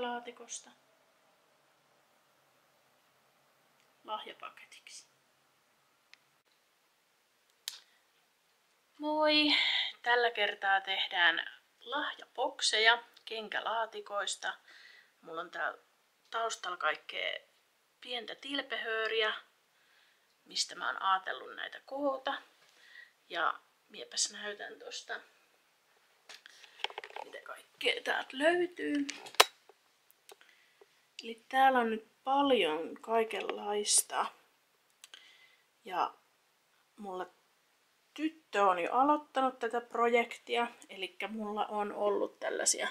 kenkälaatikosta lahjapaketiksi. Moi! Tällä kertaa tehdään lahjapokseja kenkälaatikoista. Mulla on täällä taustalla kaikkea pientä tilpehööriä, mistä mä oon ajatellut näitä koota. Ja miepäs näytän tosta, mitä kaikkea täältä löytyy. Eli täällä on nyt paljon kaikenlaista. Ja mulla tyttö on jo aloittanut tätä projektia. Eli mulla on ollut tällaisia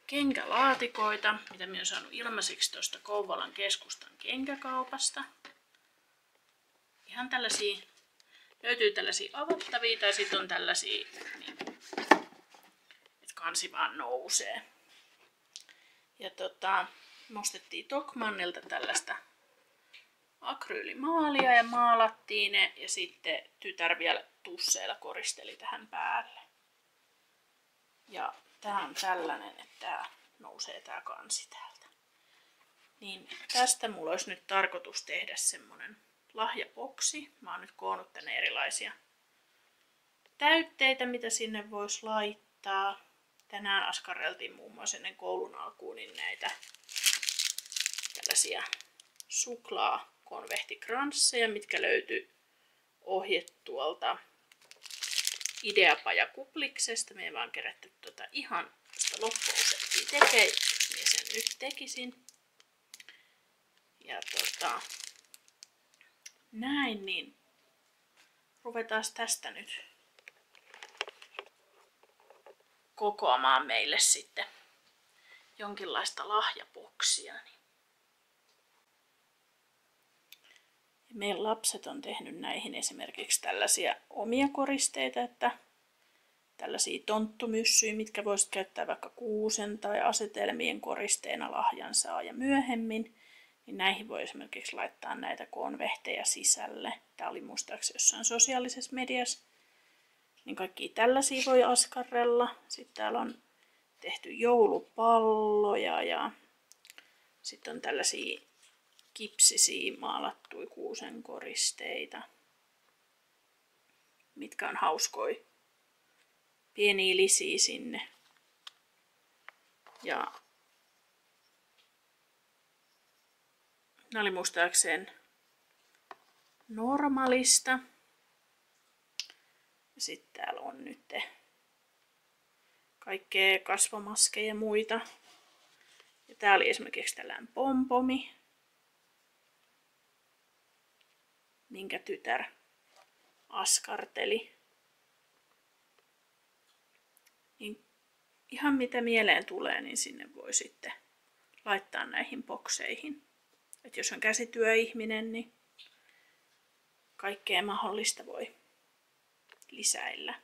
kenkälaatikoita, mitä minä olen saanut ilmaiseksi tuosta Kouvolan keskustan kenkäkaupasta. Ihan tällaisia, löytyy tällaisia avattavia tai sitten on tällaisia, niin, että kansi vaan nousee. Ja me ostettiin Tokmannilta tällaista akryylimaalia ja maalattiin ne ja sitten tytär vielä tusseilla koristeli tähän päälle. Ja tää on tällainen, että tää nousee tää kansi täältä. Niin tästä mulla olisi nyt tarkoitus tehdä semmonen lahjaboksi. Mä oon nyt koonnut tänne erilaisia täytteitä, mitä sinne voisi laittaa. Tänään askarreltiin muun muassa ennen koulun alkuun niin näitä tällaisia suklaakonvehtikransseja, mitkä löytyy ohje tuolta Ideapaja-kupliksesta. Me ei vaan kerätty ihan tuosta loppuosettiin tekee. Minä sen nyt tekisin. Ja näin, niin ruvetaan tästä nyt kokoamaan meille sitten jonkinlaista lahjaboksia. Meidän lapset on tehnyt näihin esimerkiksi tällaisia omia koristeita, että tällaisia tonttumyssyjä, mitkä voisit käyttää vaikka kuusen tai asetelmien koristeena lahjan saa ja myöhemmin. Niin näihin voi esimerkiksi laittaa näitä konvehteja sisälle. Tämä oli muistaakseni jossain sosiaalisessa mediassa. Niin kaikkia tällaisia voi askarrella. Sitten täällä on tehty joulupalloja ja sitten on tällaisia kipsisiä maalattuja kuusen koristeita, mitkä on hauskoja pieniä lisiä sinne. Ja nämä oli muistaakseni Normalista. Sitten täällä on nyt kaikkea kasvomaskeja ja muita. Ja tää oli esimerkiksi tällainen pompomi, minkä tytär askarteli. Niin ihan mitä mieleen tulee, niin sinne voi sitten laittaa näihin bokseihin. Et jos on käsityöihminen, niin kaikkea mahdollista voi lisäillä.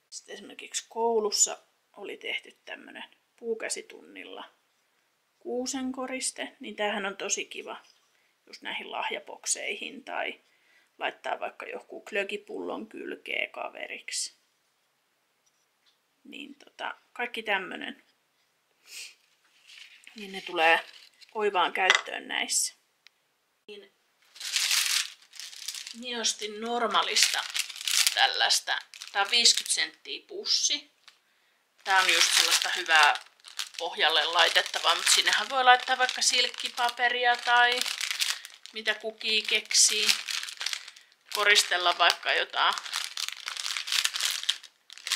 Sitten esimerkiksi koulussa oli tehty tämmönen puukäsitunnilla kuusenkoriste, niin tämähän on tosi kiva just näihin lahjabokseihin tai laittaa vaikka joku klökipullon kylkeen kaveriksi. Niin kaikki tämmönen. Niin ne tulee oivaan käyttöön näissä. Niin minä ostin Normalista tällaista. Tää on 50 senttiä pussi. Tää on just sellaista hyvää pohjalle laitettavaa, mutta sinnehän voi laittaa vaikka silkkipaperia tai mitä kukin keksii. Koristella vaikka jotain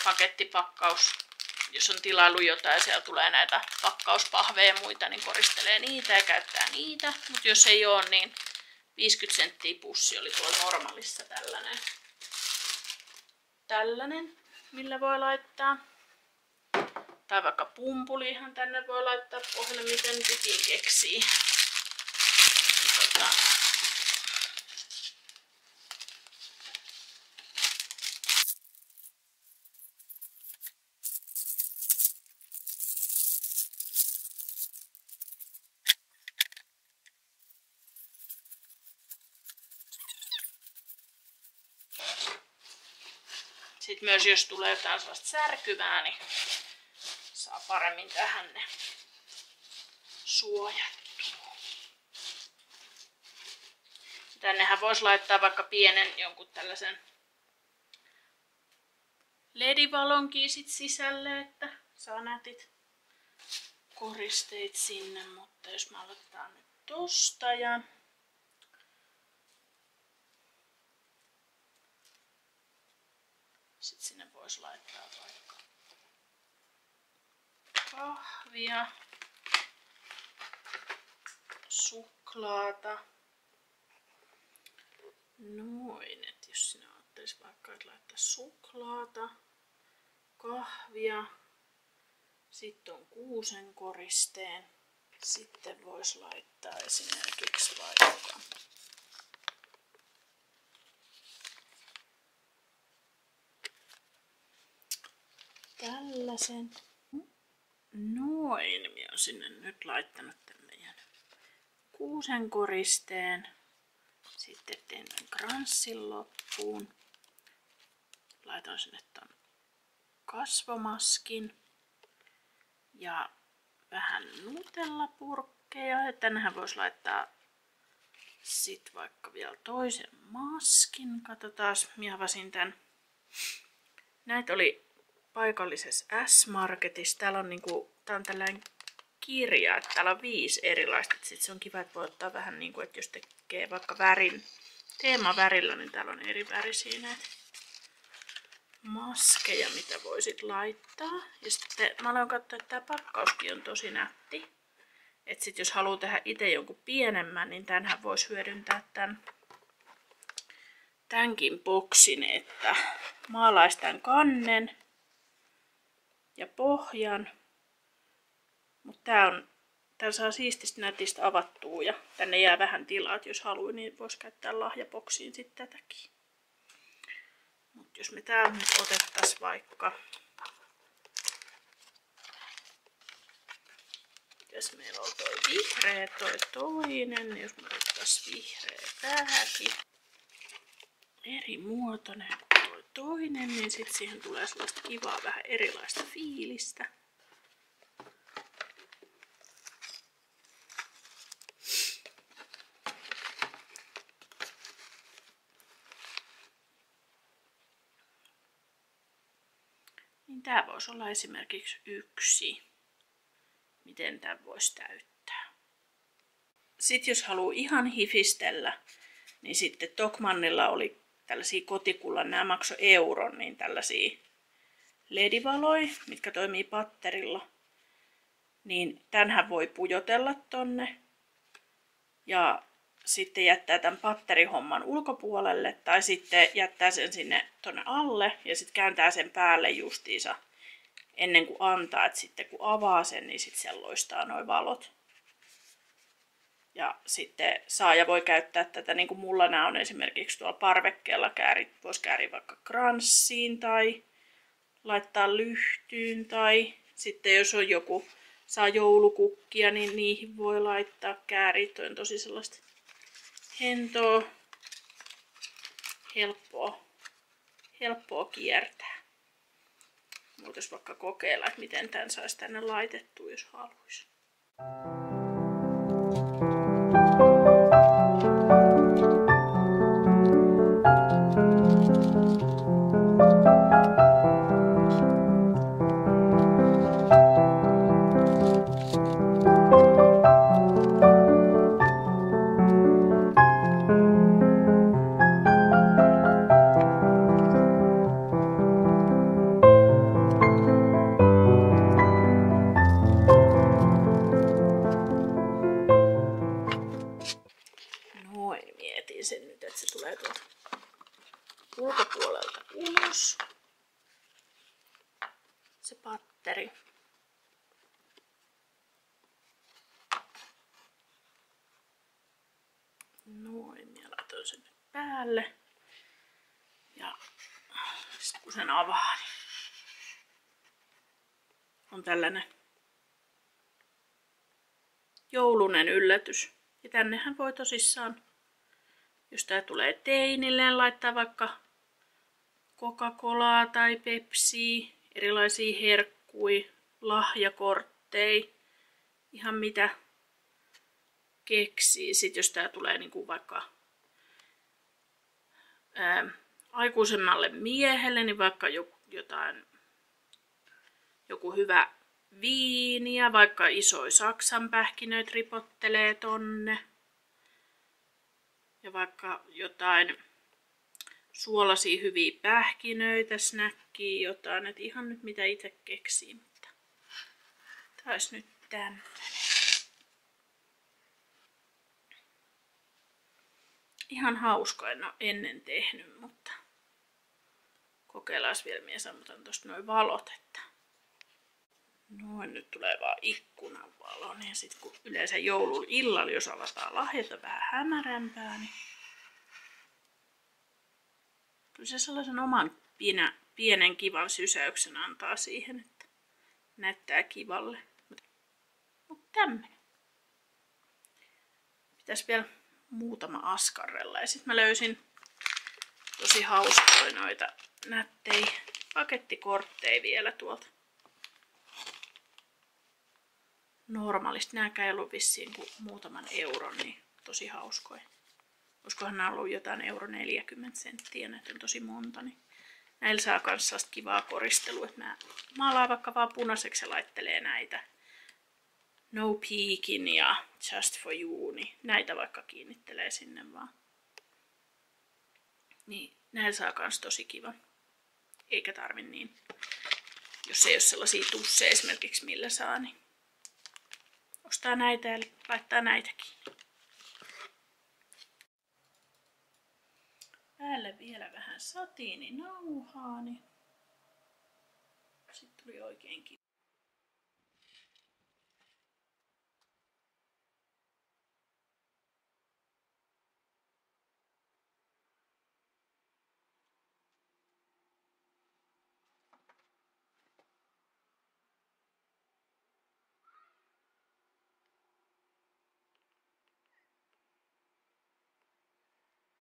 pakettipakkaus. Jos on tilailu jotain ja siellä tulee näitä pakkauspahveja ja muita, niin koristelee niitä ja käyttää niitä. Mutta jos ei ole, niin 50 senttiä pussi oli tuolla Normalissa tällainen, millä voi laittaa. Tai vaikka pumpulihan tänne voi laittaa pohjalle, miten kukin keksii. Sitten myös jos tulee jotain sellaista särkyvää, niin saa paremmin tähän ne suojattua. Tännehän voisi laittaa vaikka pienen jonkun tällaisen LED-valonkin sit sisälle, että saa nätit koristeet sinne, mutta jos me aloitetaan nyt tosta ja sitten sinne voisi laittaa vaikka kahvia, suklaata. Noin, että jos sinä ajattelis vaikka, että laittaa suklaata, kahvia, sitten on kuusen koristeen. Sitten voisi laittaa esimerkiksi vaikka tällaisen. Noin, minä olen sinne nyt laittanut tämän meidän kuusen koristeen. Sitten teen tämän kranssin loppuun. Laitan sinne ton kasvomaskin. Ja vähän nutellapurkkeja. Ja tännehän voisi laittaa sit vaikka vielä toisen maskin. Katsotaan, minä avasin tän. Näitä oli paikallisessa S-Marketissa. Täällä on tää on tällainen kirja, että täällä on 5 erilaista. Sitten se on kiva, että voi ottaa vähän että jos tekee vaikka teemavärillä, niin täällä on eri värisiä näitä maskeja, mitä voisit laittaa. Ja sitten mä aloin katsoa, että tää pakkauskin on tosi nätti. Että sit jos haluaa tehdä itse jonkun pienemmän, niin tämänhän voisi hyödyntää tämänkin boksin, että maalaisi tämän kannen ja pohjan. Mutta tää saa siististi nätistä avattua ja tänne jää vähän tilaa, että jos haluaa, niin voisi käyttää lahjaboksiin sitten tätäkin. Mutta jos me täällä nyt otettaisiin vaikka, jos meillä on toi vihreä, toi toinen, niin jos me otettaisiin vihreä tähänkin, eri muotoinen kuin toi toinen, niin sitten siihen tulee sellaista kivaa vähän erilaista fiilistä. Niin tää voisi olla esimerkiksi yksi, miten tämän voisi täyttää. Sitten jos haluaa ihan hifistellä, niin sitten Tokmannilla oli tällaisia kotikullan, nämä maksoi euron, niin tällaisia LED-valoja, mitkä toimii patterilla. Niin tämänhän voi pujotella tonne ja sitten jättää tämän patterihomman ulkopuolelle tai sitten jättää sen sinne tonne alle ja sitten kääntää sen päälle justiinsa ennen kuin antaa, että sitten kun avaa sen, niin sitten siellä loistaa nuo valot. Ja sitten saaja voi käyttää tätä, niin kuin mulla nämä on esimerkiksi tuolla parvekkeella voisi kääriä vaikka kranssiin tai laittaa lyhtyyn tai sitten jos on joku saa joulukukkia, niin niihin voi laittaa kääriä. Toi on tosi sellaista hentoa, helppoa kiertää. Voitaisiin vaikka kokeilla, että miten tämän saisi tänne laitettua, jos haluaisi. Sen nyt, että se tulee tuolta ulkopuolelta ulos. Se patteri. Noin, ja laitoin sen nyt päälle. Ja sitten kun sen avaa, niin on tällainen joulunen yllätys. Ja tännehän voi tosissaan, jos tää tulee teinilleen, laittaa vaikka Coca-Colaa tai Pepsiä, erilaisia herkkuja, lahjakortteja, ihan mitä keksii. Sitten jos tää tulee niinku vaikka aikuisemmalle miehelle, niin vaikka joku hyvä viini ja vaikka isoja saksanpähkinöitä ripottelee tonne. Ja vaikka jotain suolaisia hyviä pähkinöitä, snäkkiä, jotain. Et ihan nyt mitä itse keksii. Mutta taisi nyt tämmönen. Ihan hauska, en ole ennen tehnyt, mutta kokeillaan vielä, minä sammutan tosta noin valot, että noin nyt tulee vaan ikkunan valo, niin sit kun yleensä joulun illalla, jos avataan lahjata vähän hämärämpää, niin kyllä se sellaisen oman pienen kivan sysäyksen antaa siihen, että näyttää kivalle. Mutta tämmönen. Pitäisi vielä muutama askarrella. Ja sit mä löysin tosi hauskoja noita nättejä pakettikortteja vielä tuolta. Normaalisti nääkään ei ollut vissiin kuin muutaman euron, niin tosi hauskoja. Olisikohan nämä ollut jotain euro 40 senttiä, näitä on tosi monta. Niin näillä saa kans sellaista kivaa koristelua, että mä maalaan vaikka vaan punaiseksi ja laittelee näitä No Peekin ja Just for You, niin näitä vaikka kiinnittelee sinne vaan. Niin näillä saa kans tosi kiva. Eikä tarvi niin, jos ei ole sellaisia tusseja esimerkiksi millä saa, niin ostaa näitä ja laittaa näitäkin. Päälle vielä vähän satiininauhaa, niin sitten tuli oikein kiva.